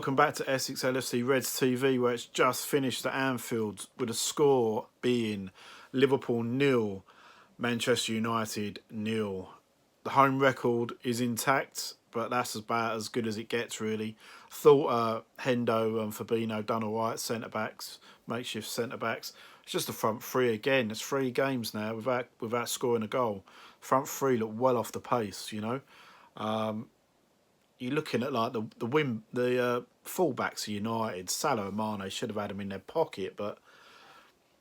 welcome back to Essex LFC Reds TV, where it's just finished at Anfield with a score being Liverpool 0, Manchester United 0. The home record is intact, but that's about as good as it gets, really. Thought Hendo and Fabinho done all right, centre-backs, makeshift centre-backs. It's just the front three again. It's 3 games now without scoring a goal. Front three look well off the pace, you know. You're looking at like the fullbacks of United. Salah and Mane should have had them in their pocket, but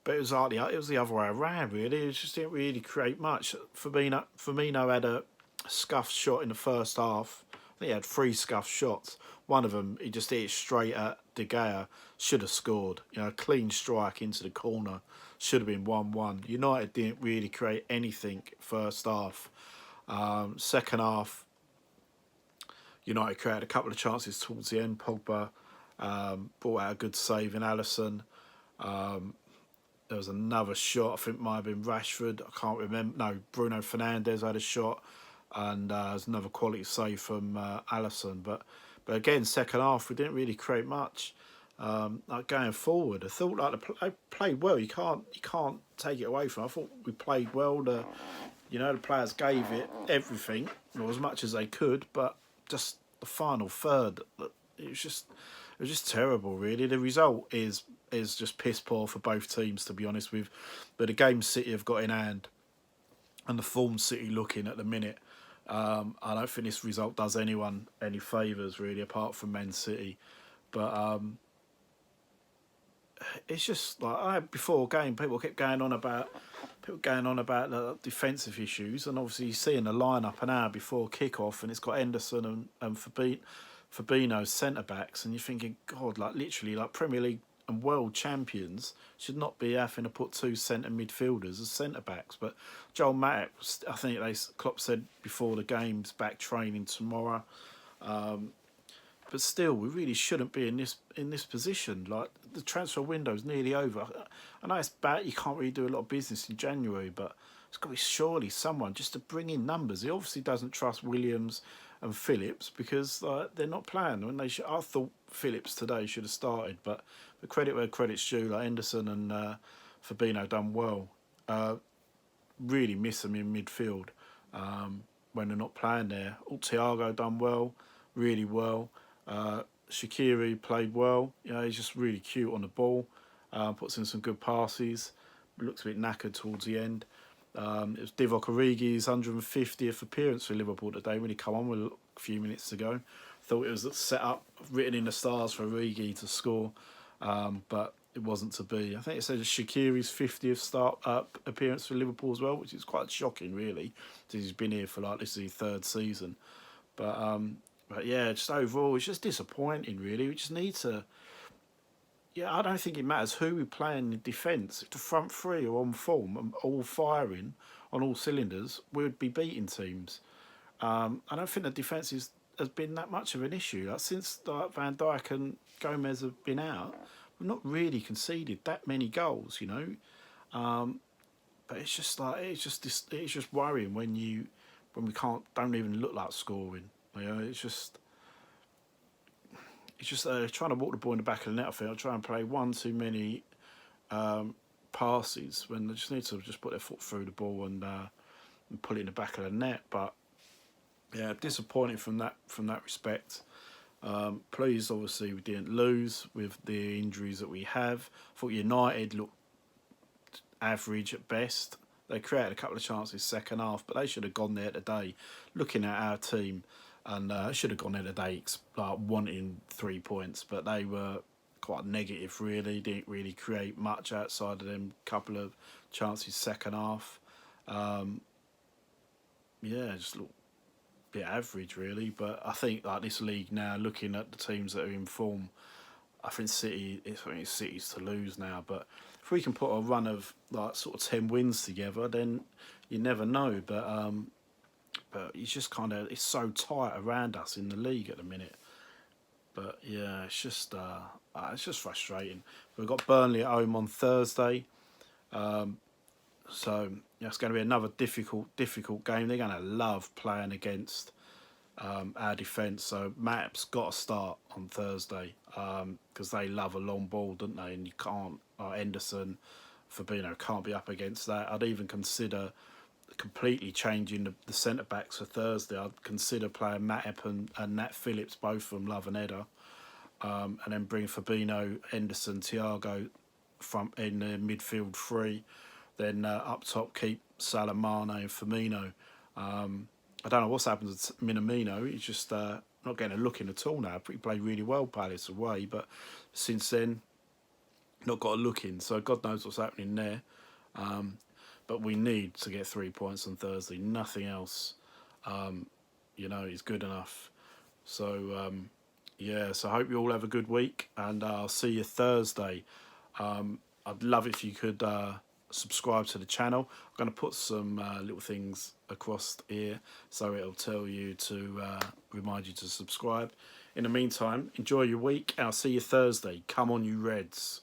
it was like it was the other way around, really. It just didn't really create much. Firmino had a scuffed shot in the first half. I think he had 3 scuffed shots. One of them he just hit it straight at De Gea. Should have scored. You know, a clean strike into the corner. Should have been 1-1. United didn't really create anything first half. Second half, United created a couple of chances towards the end. Pogba brought out a good save in Alisson. There was another shot, I think it might have been Rashford. I can't remember. No, Bruno Fernandes had a shot. And there's another quality save from Alisson. But again, second half, we didn't really create much. Like going forward, I thought like they played well. You can't take it away from them. I thought we played well. The players gave it everything, or as much as they could, but just the final third, it was just terrible, really. The result is just piss poor for both teams, to be honest with. But the game City have got in hand, and the form City looking at the minute, I don't think this result does anyone any favours, really, apart from Man City. But it's just like before game, people kept going on about the defensive issues, and obviously you see in the lineup an hour before kick-off, and it's got Henderson and Fabinho centre backs, and you're thinking, God, like literally, like Premier League and world champions should not be having to put 2 centre midfielders as centre backs. But Joel Matip, I think Klopp said before the game's back training tomorrow. But still, we really shouldn't be in this position. Like, the transfer window's nearly over. I know it's bad, you can't really do a lot of business in January, but it's got to be surely someone just to bring in numbers. He obviously doesn't trust Williams and Phillips because they're not playing. When I thought Phillips today should have started, but the credit where credit's due, like Henderson and Fabinho done well. Really miss them in midfield when they're not playing there. Thiago done well, really well. Shaqiri played well. You know, he's just really cute on the ball. Puts in some good passes. Looks a bit knackered towards the end. It was Divock Origi's 150th appearance for Liverpool today when he come on with a few minutes ago. Thought it was set up, written in the stars for Origi to score, but it wasn't to be. I think it says Shaqiri's 50th appearance for Liverpool as well, which is quite shocking, really, because he's been here for this is his 3rd season. But yeah, just overall, it's just disappointing, really. We just need to... Yeah, I don't think it matters who we play in defence. If the front three are on form and all firing on all cylinders, we would be beating teams. I don't think the defence has been that much of an issue. Like, since Van Dijk and Gomez have been out, we've not really conceded that many goals, you know. But it's just it's just worrying when we don't even look like scoring. You know, it's just trying to walk the ball in the back of the net. I think I'll try and play one too many passes when they just need to just put their foot through the ball and put it in the back of the net. But yeah, disappointing from that respect. Pleased, obviously, we didn't lose with the injuries that we have. I thought United looked average at best. They created a couple of chances second half, but they should have gone there today. Looking at our team. And should have gone in today, like wanting 3 points, but they were quite negative, really. Didn't really create much outside of them couple of chances second half. Yeah, just looked a bit average, really. But I think like this league now, looking at the teams that are in form, I think it's City's to lose now. But if we can put a run of like sort of 10 wins together, then you never know. But it's just it's so tight around us in the league at the minute. But yeah, it's just frustrating. We've got Burnley at home on Thursday, so yeah, it's going to be another difficult game. They're going to love playing against our defence. So Matip's got to start on Thursday because they love a long ball, don't they? And you can't, Henderson, Fabinho can't be up against that. I'd even consider completely changing the centre backs for Thursday. I'd consider playing Matip and Nat Phillips, both from love and header, and then bring Fabinho, Henderson, Thiago from in the midfield three. Then up top keep Salah, Mane and Firmino. I don't know what's happened to Minamino. He's just not getting a look in at all now. He played really well Palace away, but since then, not got a look in. So God knows what's happening there. But we need to get 3 points on Thursday. Nothing else, is good enough. So, so I hope you all have a good week, and I'll see you Thursday. I'd love if you could subscribe to the channel. I'm going to put some little things across here so it'll tell you to remind you to subscribe. In the meantime, enjoy your week. I'll see you Thursday. Come on, you Reds.